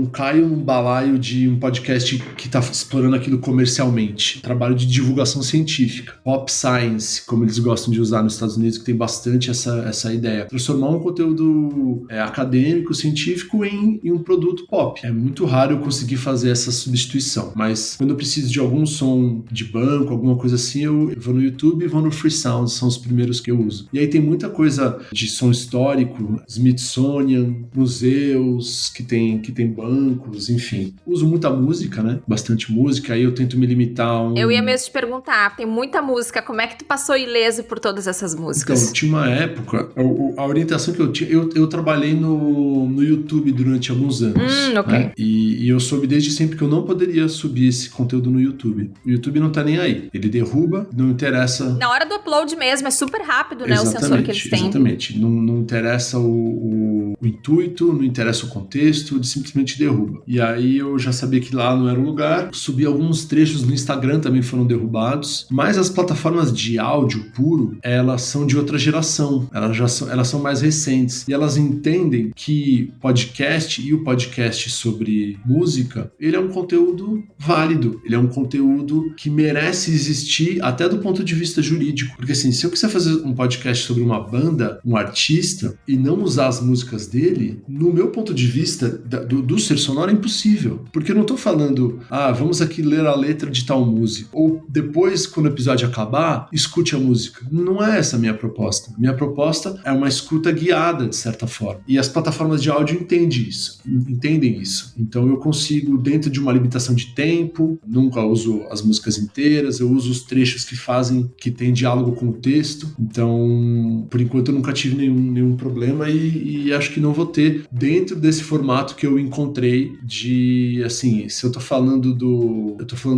caio num balaio de um podcast que tá explorando aquilo comercialmente. Trabalho de divulgação científica. Pop Science, como eles gostam de usar nos Estados Unidos, que tem bastante essa ideia. Transformar um conteúdo acadêmico, científico em um produto pop. É muito raro eu conseguir fazer essa substituição. Mas quando eu preciso de algum som de banco, alguma coisa assim, eu vou no YouTube e vou no Free Sounds, são os primeiros que eu uso. E aí tem muita coisa de som histórico, Smithsonian, museus que tem bancos, enfim. Uso muita música, né? Bastante música, aí eu tento me limitar a um... Eu ia mesmo te perguntar, tem muita música, como é que tu passou ileso por todas essas músicas? Então, tinha uma época, a orientação que eu tinha, eu trabalhei no YouTube durante alguns anos. Ok. Né? E eu soube desde sempre que eu não poderia subir esse conteúdo no YouTube. O YouTube não tá nem aí. Ele derruba, não interessa... Na hora do upload mesmo, é super rápido, né? O sensor que eles têm. Exatamente. Não interessa o intuito, não interessa o contexto, ele simplesmente derruba. E aí eu já sabia que lá não era o lugar. Subi alguns trechos no Instagram, também foram derrubados. Mas as plataformas de áudio puro, elas são de outra geração. Elas são mais recentes. E elas entendem que podcast e o podcast sobre música, ele é um conteúdo válido. Ele é um conteúdo que merece existir até do ponto de vista jurídico. Porque assim, se eu quiser fazer um podcast sobre uma banda, um artista, e não usar as músicas dele, no meu ponto de vista, do ser sonoro é impossível. Porque eu não tô falando, vamos aqui ler a letra de tal música. Ou depois, quando o episódio acabar, escute a música. Não é essa a minha proposta. Minha proposta é uma escuta guiada, de certa forma. E as plataformas de áudio entendem isso. Então eu consigo, dentro de uma limitação de tempo, nunca uso as músicas inteiras, eu uso os trechos que tem diálogo com o texto. Então, por enquanto eu nunca tive nenhum problema e acho que não vou ter dentro desse formato que eu encontrei de, assim, se eu tô falando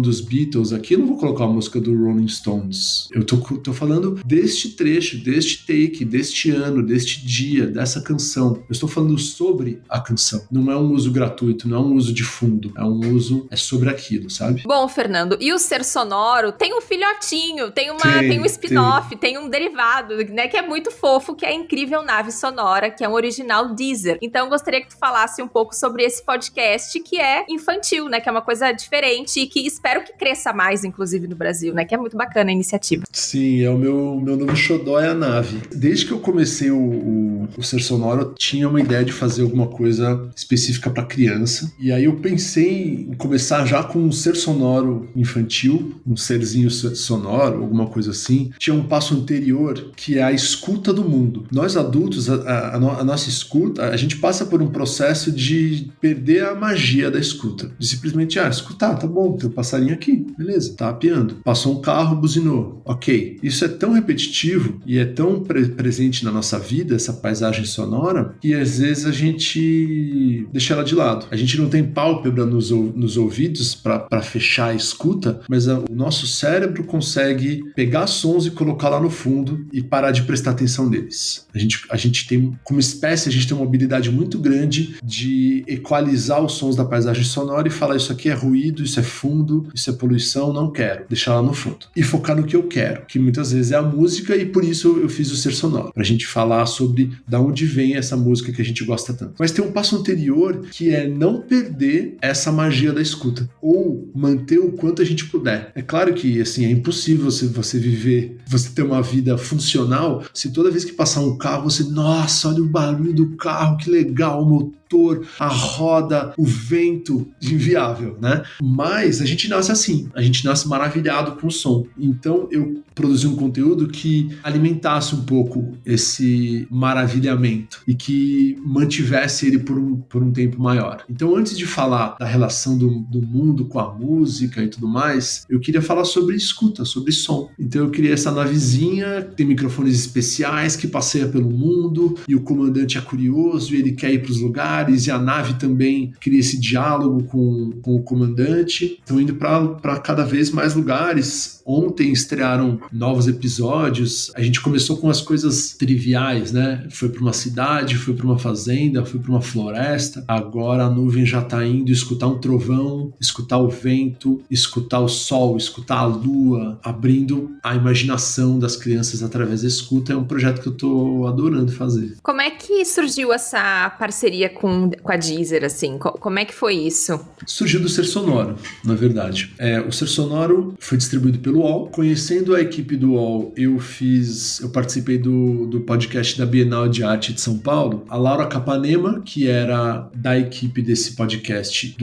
dos Beatles aqui, eu não vou colocar a música do Rolling Stones. Eu tô falando deste trecho, deste take, deste ano, deste dia, dessa canção. Eu estou falando sobre a canção. Não é um uso gratuito, não é um uso de fundo. É sobre aquilo, sabe? Bom, Fernando, e o Ser Sonoro tem um filhotinho, tem um spin-off, tem um derivado, né, que é muito fofo, que é a Incrível Nave Sonora, que é um original Deezer. Então, eu gostaria que tu falasse um pouco sobre esse podcast, que é infantil, né, que é uma coisa diferente e que espero que cresça mais, inclusive, no Brasil, né, que é muito bacana a iniciativa. Sim, é o meu novo xodó é a nave. Desde que eu comecei o Ser Sonoro, eu tinha uma ideia de fazer alguma coisa específica para criança. E aí eu pensei em começar já com um ser sonoro infantil, um serzinho sonoro, alguma coisa assim. Tinha um passo anterior, que é a escuta do mundo. Nós adultos, a nossa escuta, a gente passa por um processo de perder a magia da escuta. De simplesmente, escutar, tá bom, tem um passarinho aqui, beleza, tá apiando. Passou um carro, buzinou, ok. Isso é tão repetitivo e é tão presente na nossa vida, essa paisagem sonora, que às vezes a gente deixa ela de lado. A gente não tem pálpebra nos ouvidos para fechar a escuta, mas o nosso cérebro consegue pegar sons e colocar lá no fundo e parar de prestar atenção neles. A gente tem, como espécie, a gente tem uma habilidade muito grande de equalizar os sons da paisagem sonora e falar isso aqui é ruído, isso é fundo, isso é poluição, não quero, deixar lá no fundo. E focar no que eu quero, que muitas vezes é a música, e por isso eu fiz o Ser Sonoro, pra gente falar sobre da onde vem essa música que a gente gosta tanto. Mas tem um passo anterior, que é não perder essa magia da escuta, ou manter o quanto a gente puder. É claro que, assim, é impossível você viver, você ter uma vida funcional, se toda vez que passar um carro, você, nossa, olha o barulho do carro, que legal, o motor, a roda, o vento, inviável, né? Mas a gente nasce assim, a gente nasce maravilhado com o som. Então eu produzi um conteúdo que alimentasse um pouco esse maravilhamento e que mantivesse ele por um tempo maior. Então, antes de falar da relação do mundo com a música e tudo mais, eu queria falar sobre escuta, sobre som. Então eu criei essa navezinha, tem microfones especiais que passeia pelo mundo, e o comandante é curioso e ele quer ir para os lugares, e a nave também cria esse diálogo com o comandante. Estão indo para cada vez mais lugares. Ontem estrearam novos episódios. A gente começou com as coisas triviais, né? Foi para uma cidade, foi para uma fazenda, foi para uma floresta. Agora a nuvem já está indo escutar um trovão, escutar o vento, escutar o sol, escutar a lua, abrindo a imaginação das crianças através da escuta. É um projeto que eu tô adorando fazer. Como é que surgiu essa parceria com a Deezer, assim? Como é que foi isso? Surgiu do Ser Sonoro, na verdade. O Ser Sonoro foi distribuído pelo UOL. Conhecendo a equipe do UOL, eu participei do podcast da Bienal de Arte de São Paulo. A Laura Capanema, que era da equipe desse podcast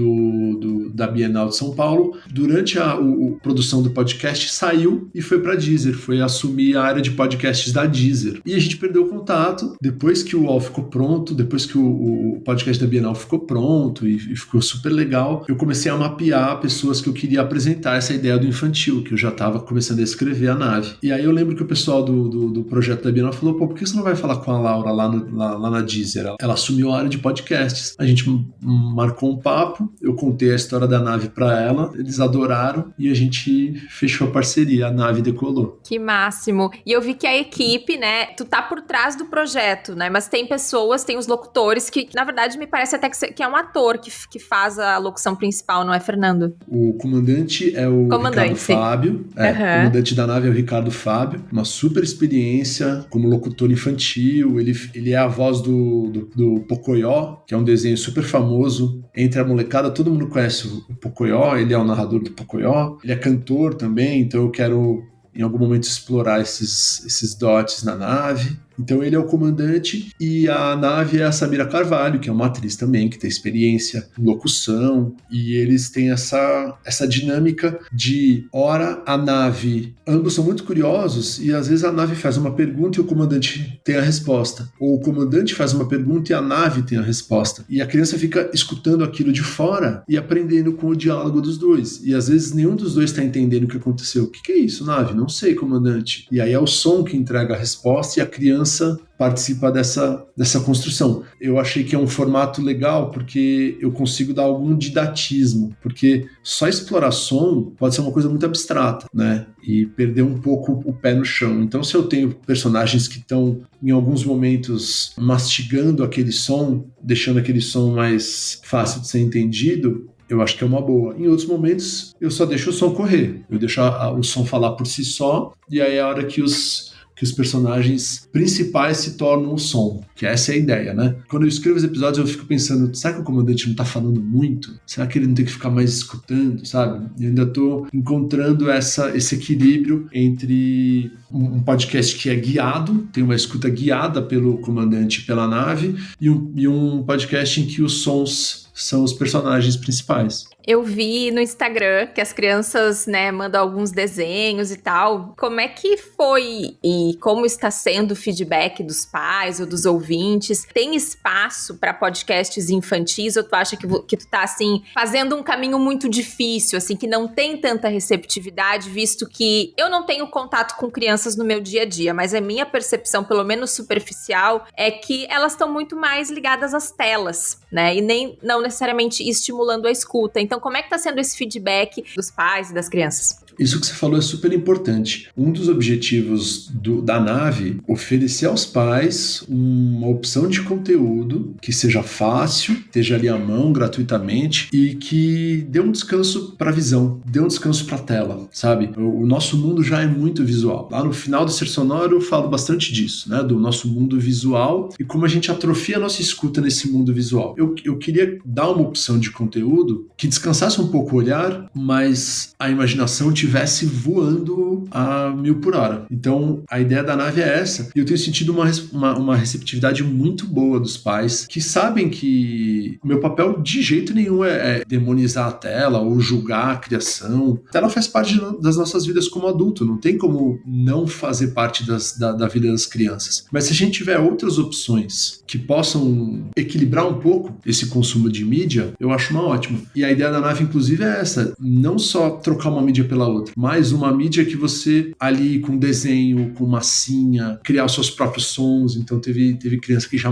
da Bienal de São Paulo, durante a produção do podcast, saiu e foi para Deezer, foi assumir a área de podcasts da Deezer. E a gente perdeu o contato. Depois que o UOL ficou pronto, depois que o podcast da Bienal ficou pronto e ficou super legal, eu comecei a mapear pessoas que eu queria apresentar essa ideia do infantil, que eu já estava começando a escrever a nave. E aí eu lembro que o pessoal do projeto da Bienal falou, por que você não vai falar com a Laura lá na Deezer? Ela assumiu a área de podcasts. A gente marcou um papo, eu contei a história da nave para ela, eles adoraram e a gente fechou a parceria, a nave decolou. Que máximo! E eu vi que a equipe, né, tu tá por trás do projeto, né, mas tem pessoas, tem os locutores que, na verdade, me parece até que é um ator que faz a locução principal, não é, Fernando? O comandante é o Ricardo Fábio. O comandante da nave é o Ricardo Fábio. Uma super experiência como locutor infantil. Ele é a voz do Pocoyó, que é um desenho super famoso. Entre a molecada, todo mundo conhece o Pocoyó. Ele é o narrador do Pocoyó. Ele é cantor também, então eu quero em algum momento explorar esses dotes na nave. Então ele é o comandante e a nave é a Samira Carvalho, que é uma atriz também, que tem experiência em locução, e eles têm essa dinâmica de, ora, a nave, ambos são muito curiosos, e às vezes a nave faz uma pergunta e o comandante tem a resposta, ou o comandante faz uma pergunta e a nave tem a resposta, e a criança fica escutando aquilo de fora e aprendendo com o diálogo dos dois, e às vezes nenhum dos dois está entendendo o que aconteceu. O que é isso, nave? Não sei, comandante. E aí é o som que entrega a resposta e a criança participa dessa construção. Eu achei que é um formato legal porque eu consigo dar algum didatismo, porque só explorar som pode ser uma coisa muito abstrata, né? E perder um pouco o pé no chão. Então, se eu tenho personagens que estão, em alguns momentos, mastigando aquele som, deixando aquele som mais fácil de ser entendido, eu acho que é uma boa. Em outros momentos, eu só deixo o som correr. Eu deixo o som falar por si só, e aí é a hora que os personagens principais se tornam o som, que essa é a ideia, né? Quando eu escrevo os episódios, eu fico pensando, será que o comandante não tá falando muito? Será que ele não tem que ficar mais escutando, sabe? Eu ainda tô encontrando esse equilíbrio entre um podcast que é guiado, tem uma escuta guiada pelo comandante e pela nave, e um podcast em que os sons são os personagens principais. Eu vi no Instagram que as crianças, né, mandam alguns desenhos e tal. Como é que foi e como está sendo o feedback dos pais ou dos ouvintes? Tem espaço para podcasts infantis ou tu acha que tu tá, assim, fazendo um caminho muito difícil, assim, que não tem tanta receptividade, visto que eu não tenho contato com crianças no meu dia a dia, mas a minha percepção, pelo menos superficial, é que elas estão muito mais ligadas às telas, né, e não necessariamente estimulando a escuta. Então, como é que está sendo esse feedback dos pais e das crianças? Isso que você falou é super importante. Um dos objetivos da nave é oferecer aos pais uma opção de conteúdo que seja fácil, esteja ali à mão gratuitamente e que dê um descanso para a visão, dê um descanso para a tela, sabe? O nosso mundo já é muito visual. Lá no final do Ser Sonoro eu falo bastante disso, né? Do nosso mundo visual e como a gente atrofia a nossa escuta nesse mundo visual. Eu queria dar uma opção de conteúdo que descansasse um pouco o olhar, mas a imaginação estivesse voando a 1000 por hora. Então, a ideia da nave é essa. E eu tenho sentido uma receptividade muito boa dos pais que sabem que o meu papel de jeito nenhum é demonizar a tela ou julgar a criação. A tela faz parte das nossas vidas como adulto. Não tem como não fazer parte da vida das crianças. Mas se a gente tiver outras opções que possam equilibrar um pouco esse consumo de mídia, eu acho uma ótima. E a ideia da nave, inclusive, é essa. Não só trocar uma mídia pela outra, mas uma mídia que você, ali com desenho, com massinha, criar os seus próprios sons. Então teve criança que já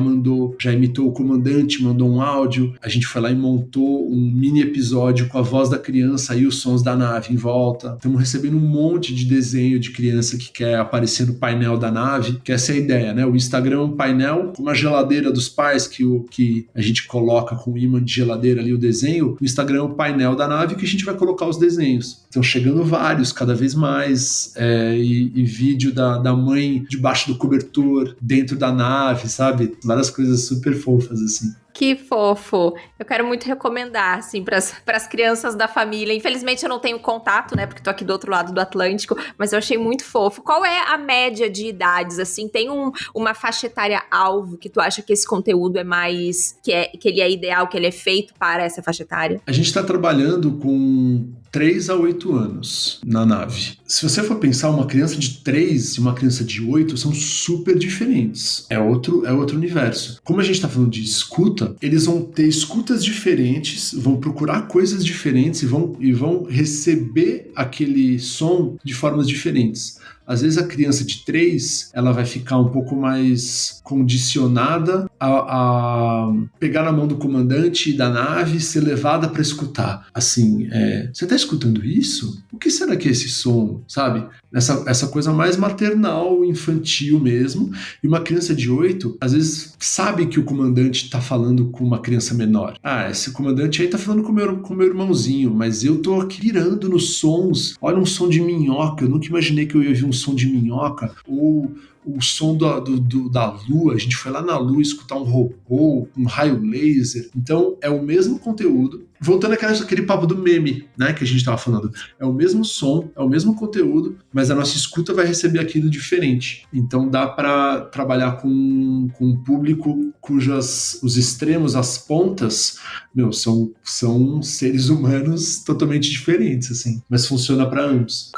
imitou o comandante, mandou um áudio, a gente foi lá e montou um mini episódio com a voz da criança e os sons da nave em volta. Estamos recebendo um monte de desenho de criança que quer aparecer no painel da nave, que essa é a ideia, né? O Instagram é um painel com uma geladeira dos pais que a gente coloca com o ímã de geladeira ali o desenho. O Instagram é o painel da nave que a gente vai colocar os desenhos. Então chegando vários, cada vez mais, e vídeo da mãe debaixo do cobertor, dentro da nave, sabe? Várias coisas super fofas, assim. Que fofo. Eu quero muito recomendar, assim, pras crianças da família. Infelizmente, eu não tenho contato, né? Porque tô aqui do outro lado do Atlântico, mas eu achei muito fofo. Qual é a média de idades, assim? Tem uma faixa etária alvo que tu acha que esse conteúdo é mais... que ele é ideal, que ele é feito para essa faixa etária? A gente tá trabalhando com 3 a 8 anos na nave. Se você for pensar, uma criança de 3 e uma criança de 8 são super diferentes. É outro universo. Como a gente tá falando de escuta, eles vão ter escutas diferentes, vão procurar coisas diferentes e vão receber aquele som de formas diferentes. Às vezes a criança de 3, ela vai ficar um pouco mais condicionada a pegar na mão do comandante da nave e ser levada para escutar. Assim, você tá escutando isso? O que será que é esse som, sabe? Essa coisa mais maternal, infantil mesmo. E uma criança de 8, às vezes, sabe que o comandante tá falando com uma criança menor. Esse comandante aí tá falando com o meu irmãozinho, mas eu tô aqui virando nos sons. Olha um som de minhoca, eu nunca imaginei que eu ia ouvir um som de minhoca. Ou o som da lua, a gente foi lá na lua escutar um robô, um raio laser. Então, é o mesmo conteúdo. Voltando àquele papo do meme, né, que a gente estava falando. É o mesmo som, é o mesmo conteúdo, mas a nossa escuta vai receber aquilo diferente. Então dá para trabalhar com um público os extremos, as pontas, são seres humanos totalmente diferentes, assim. Mas funciona para ambos.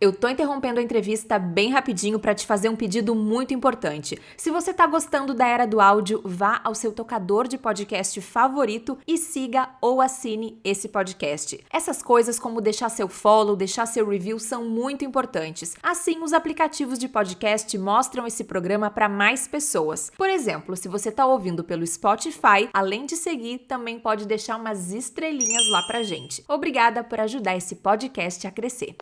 Eu tô interrompendo a entrevista bem rapidinho para te fazer um pedido muito importante. Se você tá gostando da Era do Áudio, vá ao seu tocador de podcast favorito e siga ou assine esse podcast. Essas coisas como deixar seu follow, deixar seu review são muito importantes. Assim, os aplicativos de podcast mostram esse programa para mais pessoas. Por exemplo, se você tá ouvindo pelo Spotify, além de seguir, também pode deixar umas estrelinhas lá pra gente. Obrigada por ajudar esse podcast a crescer.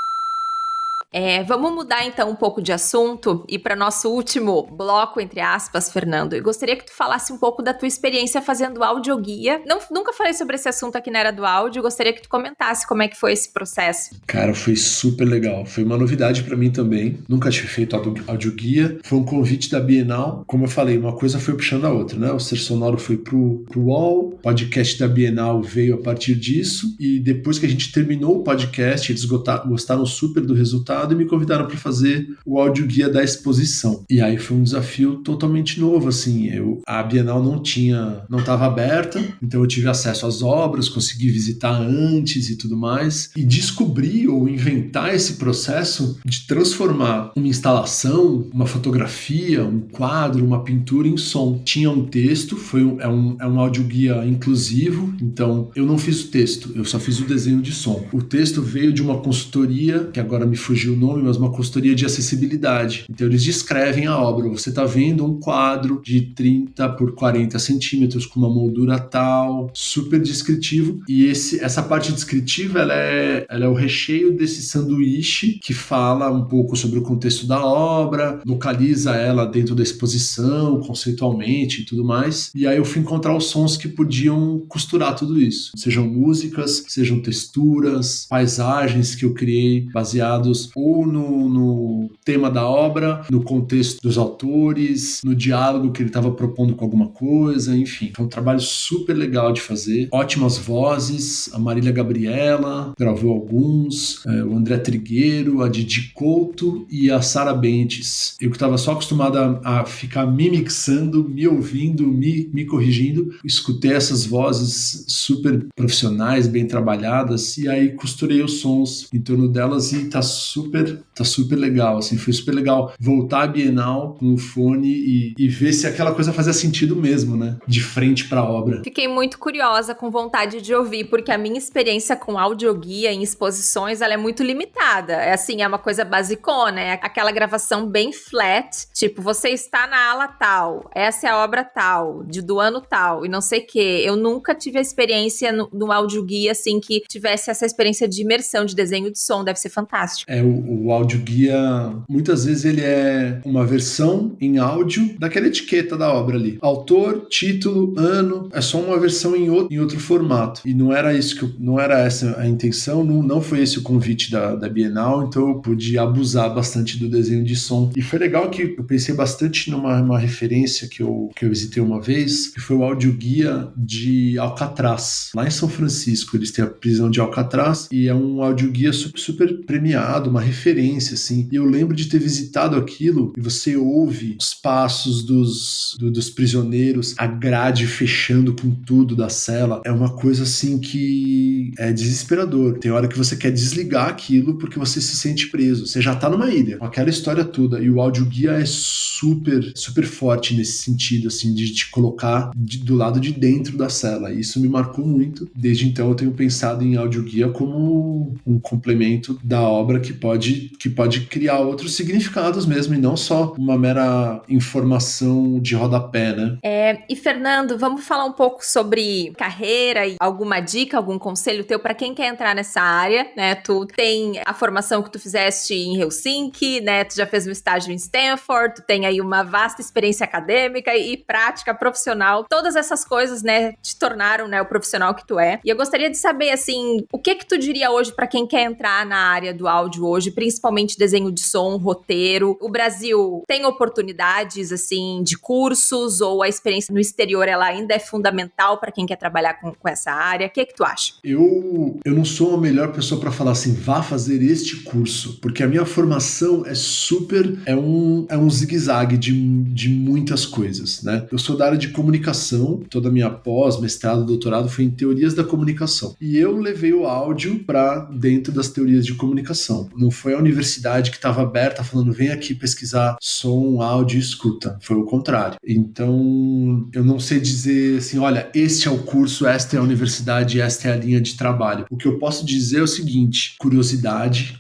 Vamos mudar então um pouco de assunto e para nosso último bloco, entre aspas, Fernando. Eu gostaria que tu falasse um pouco da tua experiência fazendo audioguia. Nunca falei sobre esse assunto aqui na Era do Áudio, eu gostaria que tu comentasse como é que foi esse processo. Cara, foi super legal. Foi uma novidade para mim também. Nunca tinha feito audioguia. Foi um convite da Bienal. Como eu falei, uma coisa foi puxando a outra, né? O Ser Sonoro foi pro UOL, o podcast da Bienal veio a partir disso, e depois que a gente terminou o podcast, eles gostaram super do resultado e me convidaram para fazer o audioguia da exposição. E aí foi um desafio totalmente novo, assim. A Bienal não estava aberta, então eu tive acesso às obras, consegui visitar antes e tudo mais, e descobrir ou inventar esse processo de transformar uma instalação, uma fotografia, um quadro, uma pintura em som. Tinha um texto, é um audioguia inclusivo, então eu não fiz o texto, eu só fiz o desenho de som. O texto veio de uma consultoria, que agora me fugiu o nome, mas uma consultoria de acessibilidade. Então eles descrevem a obra. Você está vendo um quadro de 30 por 40 centímetros com uma moldura tal, super descritivo. E essa parte descritiva, ela é o recheio desse sanduíche que fala um pouco sobre o contexto da obra, localiza ela dentro da exposição, conceitualmente e tudo mais. E aí eu fui encontrar os sons que podiam costurar tudo isso. Sejam músicas, sejam texturas, paisagens que eu criei baseados ou no tema da obra, no contexto dos autores, no diálogo que ele estava propondo com alguma coisa, enfim. Foi um trabalho super legal de fazer. Ótimas vozes, a Marília Gabriela gravou alguns, o André Trigueiro, a Didi Couto e a Sara Bentes. Eu que estava só acostumado a ficar me mixando, me ouvindo, me corrigindo, escutei essas vozes super profissionais, bem trabalhadas, e aí costurei os sons em torno delas e tá super legal, assim, foi super legal voltar à Bienal com o fone e ver se aquela coisa fazia sentido mesmo, né? De frente pra obra. Fiquei muito curiosa, com vontade de ouvir, porque a minha experiência com audioguia em exposições, ela é muito limitada. É uma coisa basicona, é aquela gravação bem flat, tipo, você está na ala tal, essa é a obra tal, do ano tal, e não sei o quê. Eu nunca tive a experiência no audioguia, assim, que tivesse essa experiência de imersão, de desenho de som, deve ser fantástico. O audioguia, muitas vezes ele é uma versão em áudio daquela etiqueta da obra ali. Autor, título, ano, é só uma versão em outro formato. E não era essa a intenção, não foi esse o convite da Bienal, então eu pude abusar bastante do desenho de som. E foi legal que eu pensei bastante numa referência que eu visitei uma vez, que foi o audioguia de Alcatraz, lá em São Francisco. Eles têm a prisão de Alcatraz e é um audioguia super premiado, uma referência, assim. E eu lembro de ter visitado aquilo e você ouve os passos dos prisioneiros, a grade fechando com tudo da cela. É uma coisa, assim, que é desesperador. Tem hora que você quer desligar aquilo porque você se sente preso. Você já tá numa ilha, com aquela história toda. E o audioguia é super forte nesse sentido, assim, de te colocar do lado de dentro da cela. E isso me marcou muito. Desde então eu tenho pensado em audioguia como um complemento da obra que pode criar outros significados mesmo, e não só uma mera informação de rodapé, né? E Fernando, vamos falar um pouco sobre carreira e alguma dica, algum conselho teu para quem quer entrar nessa área, né? Tu tem a formação que tu fizeste em Helsinki, né? Tu já fez um estágio em Stanford, tu tem aí uma vasta experiência acadêmica e prática profissional. Todas essas coisas, né, te tornaram, né, o profissional que tu é. E eu gostaria de saber, assim, o que tu diria hoje para quem quer entrar na área do áudio hoje? hoje, principalmente desenho de som, roteiro? O Brasil tem oportunidades, assim, de cursos, ou a experiência no exterior, ela ainda é fundamental para quem quer trabalhar com essa área? O que tu acha? Eu não sou a melhor pessoa para falar assim, vá fazer este curso, porque a minha formação é um zigue-zague de muitas coisas, né? Eu sou da área de comunicação, toda a minha pós, mestrado, doutorado foi em teorias da comunicação. E eu levei o áudio para dentro das teorias de comunicação. Não foi a universidade que estava aberta falando, vem aqui pesquisar som, áudio e escuta. Foi o contrário. Então, eu não sei dizer assim, olha, este é o curso, esta é a universidade, esta é a linha de trabalho. O que eu posso dizer é o seguinte, curiosidade,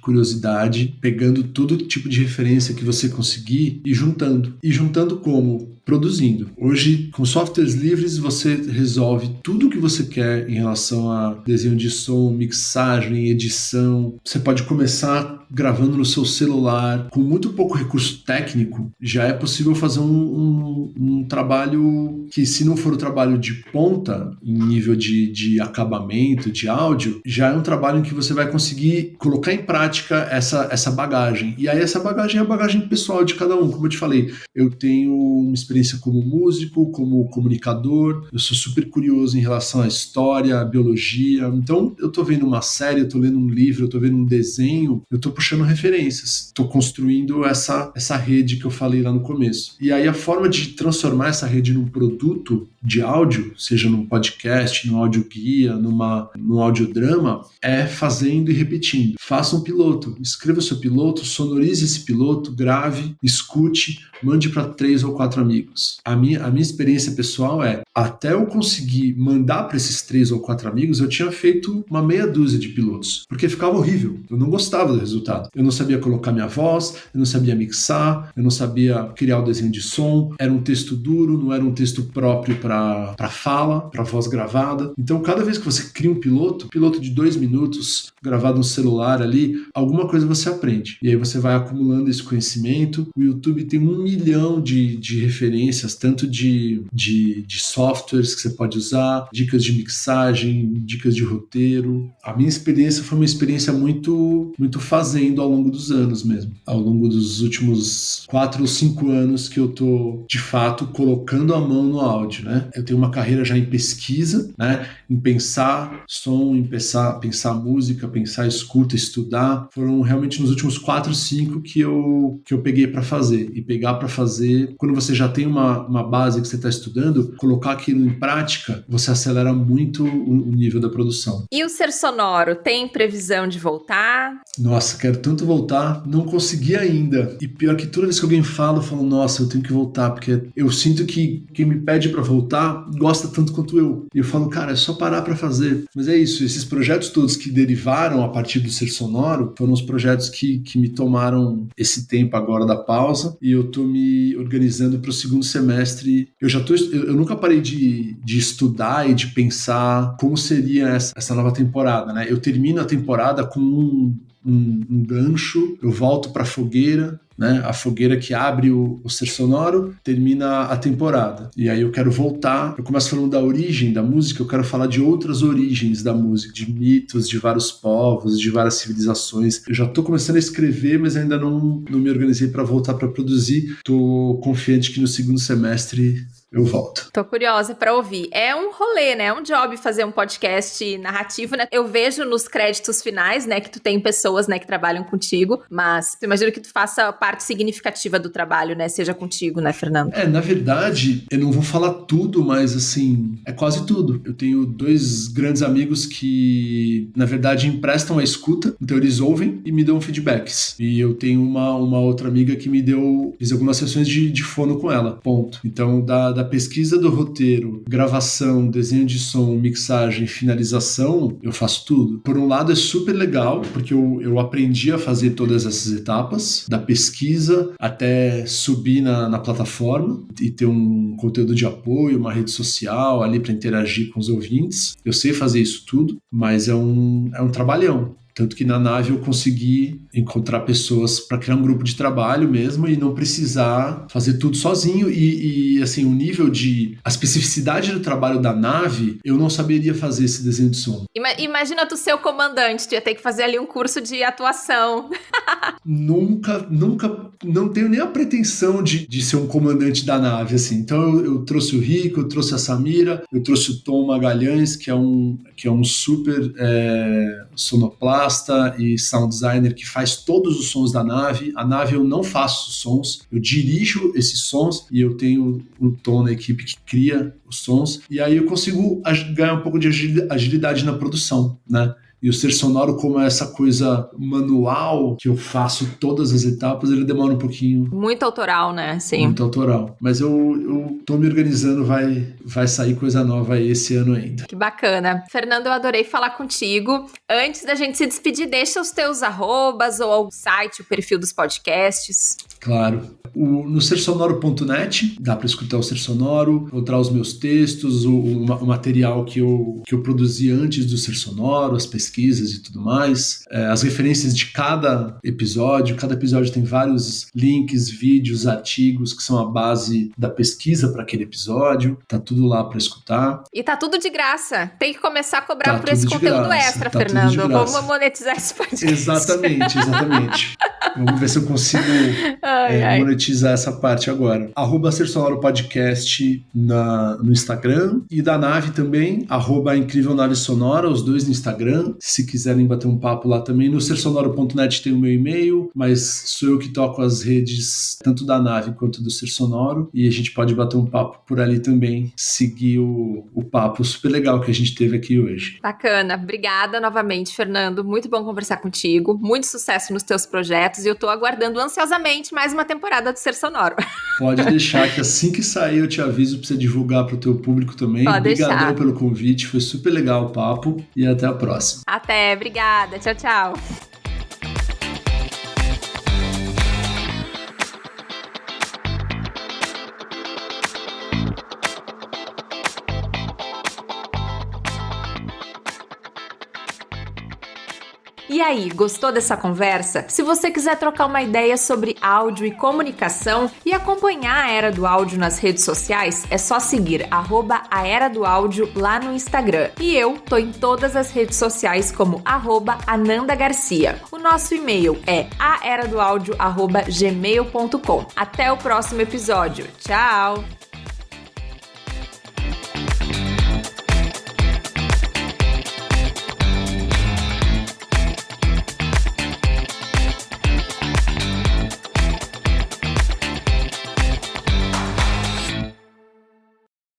pegando todo tipo de referência que você conseguir e juntando. E juntando como? Produzindo. Hoje, com softwares livres, você resolve tudo o que você quer em relação a desenho de som, mixagem, edição. Você pode começar gravando no seu celular. Com muito pouco recurso técnico, já é possível fazer um trabalho que, se não for o trabalho de ponta, em nível de acabamento, de áudio, já é um trabalho em que você vai conseguir colocar em prática essa bagagem. E aí essa bagagem é a bagagem pessoal de cada um. Como eu te falei, eu tenho uma experiência como músico, como comunicador, eu sou super curioso em relação à história, à biologia. Então, eu tô vendo uma série, eu tô lendo um livro, eu tô vendo um desenho, eu tô puxando referências, tô construindo essa rede que eu falei lá no começo. E aí a forma de transformar essa rede num produto de áudio, seja num podcast, num audioguia, num audiodrama, é fazendo e repetindo. Faça um piloto, escreva o seu piloto, sonorize esse piloto, grave, escute, mande para 3 ou 4 amigos. A minha experiência pessoal é, até eu conseguir mandar para esses 3 ou 4 amigos, eu tinha feito uma meia dúzia de pilotos, porque ficava horrível, eu não gostava do resultado. Eu não sabia colocar minha voz, eu não sabia mixar, eu não sabia criar o desenho de som, era um texto duro, não era um texto próprio para fala, para voz gravada. Então, cada vez que você cria um piloto de 2 minutos, gravado no celular ali, alguma coisa você aprende. E aí você vai acumulando esse conhecimento. O YouTube tem 1 milhão de referências, tanto de softwares que você pode usar, dicas de mixagem, dicas de roteiro. A minha experiência foi uma experiência muito, muito fazendo ao longo dos anos mesmo. Ao longo dos últimos 4 ou 5 anos que eu tô, de fato, colocando a mão no áudio, né? Eu tenho uma carreira já em pesquisa, né? Em pensar som, em pensar música, pensar escuta, estudar. Foram realmente nos últimos 4, 5 que eu peguei para fazer. E pegar para fazer, quando você já tem uma base que você está estudando, colocar aquilo em prática, você acelera muito o nível da produção. E o Ser Sonoro, tem previsão de voltar? Nossa, quero tanto voltar, não consegui ainda. E pior que toda vez que alguém fala, eu falo, nossa, eu tenho que voltar, porque eu sinto que quem me pede para voltar gosta tanto quanto eu. E eu falo, cara, é só parar para fazer. Mas é isso, esses projetos todos que derivaram a partir do Ser Sonoro foram os projetos que me tomaram esse tempo agora da pausa, e eu tô me organizando para o segundo semestre. Eu nunca parei de estudar e de pensar como seria essa nova temporada, né? Eu termino a temporada com um gancho, eu volto para a fogueira, né? A fogueira que abre o Ser Sonoro, termina a temporada. E aí eu quero voltar, eu começo falando da origem da música, eu quero falar de outras origens da música, de mitos, de vários povos, de várias civilizações. Eu já estou começando a escrever, mas ainda não me organizei para voltar para produzir. Estou confiante que no segundo semestre eu volto. Tô curiosa pra ouvir. É um rolê, né? É um job fazer um podcast narrativo, né? Eu vejo nos créditos finais, né, que tu tem pessoas, né, que trabalham contigo, mas eu imagino que tu faça parte significativa do trabalho, né? Seja contigo, né, Fernando? Na verdade, eu não vou falar tudo, mas assim, é quase tudo. Eu tenho 2 grandes amigos que, na verdade, emprestam a escuta, então eles ouvem e me dão feedbacks. E eu tenho uma outra amiga que fiz algumas sessões de fono com ela, ponto. Então, da pesquisa do roteiro, gravação, desenho de som, mixagem, finalização, eu faço tudo. Por um lado é super legal, porque eu aprendi a fazer todas essas etapas, da pesquisa até subir na plataforma e ter um conteúdo de apoio, uma rede social ali para interagir com os ouvintes. Eu sei fazer isso tudo, mas é um trabalhão. Tanto que na nave eu consegui encontrar pessoas para criar um grupo de trabalho mesmo e não precisar fazer tudo sozinho. E assim, o nível a especificidade do trabalho da nave, eu não saberia fazer esse desenho de som. Imagina tu ser o comandante, tu ia ter que fazer ali um curso de atuação. Nunca, não tenho nem a pretensão de ser um comandante da nave, assim. Então eu trouxe o Rico, eu trouxe a Samira, eu trouxe o Tom Magalhães, que é um super sonoplasta e sound designer que faz todos os sons da nave. A nave eu não faço sons, eu dirijo esses sons e eu tenho o Tom na equipe que cria os sons. E aí eu consigo ganhar um pouco de agilidade na produção, né? E o ser sonoro, como é essa coisa manual, que eu faço todas as etapas, ele demora um pouquinho. Muito autoral, né? Sim. Muito autoral. Mas eu tô me organizando, vai sair coisa nova aí esse ano ainda. Que bacana. Fernando, eu adorei falar contigo. Antes da gente se despedir, deixa os teus arrobas ou o site, o perfil dos podcasts. Claro. No sersonoro.net, dá para escutar o Ser Sonoro, encontrar os meus textos, o material que eu produzi antes do Ser Sonoro, as pesquisas e tudo mais, as referências de cada episódio tem vários links, vídeos, artigos que são a base da pesquisa para aquele episódio, tá tudo lá para escutar. E tá tudo de graça, tem que começar a cobrar por esse conteúdo extra, Fernando, vamos monetizar esse podcast. Exatamente. Vamos ver se eu consigo monetizar essa parte agora. @SerSonoroPodcast no Instagram e da nave também, @IncrívelNaveSonora, os dois no Instagram. Se quiserem bater um papo lá também. No sersonoro.net tem o meu e-mail, mas sou eu que toco as redes tanto da nave quanto do Ser Sonoro e a gente pode bater um papo por ali também, seguir o papo super legal que a gente teve aqui hoje. Bacana, obrigada novamente, Fernando, muito bom conversar contigo, muito sucesso nos teus projetos e eu tô aguardando ansiosamente mais uma temporada do Ser Sonoro. Pode deixar que assim que sair eu te aviso pra você divulgar pro teu público também. Obrigadão pelo convite, foi super legal o papo e até a próxima. Até, obrigada, tchau, tchau. E aí, gostou dessa conversa? Se você quiser trocar uma ideia sobre áudio e comunicação e acompanhar a Era do Áudio nas redes sociais, é só seguir @a Era do Áudio lá no Instagram. E eu tô em todas as redes sociais como @Ananda Garcia. O nosso e-mail é aeradoaudio@gmail.com. Até o próximo episódio. Tchau!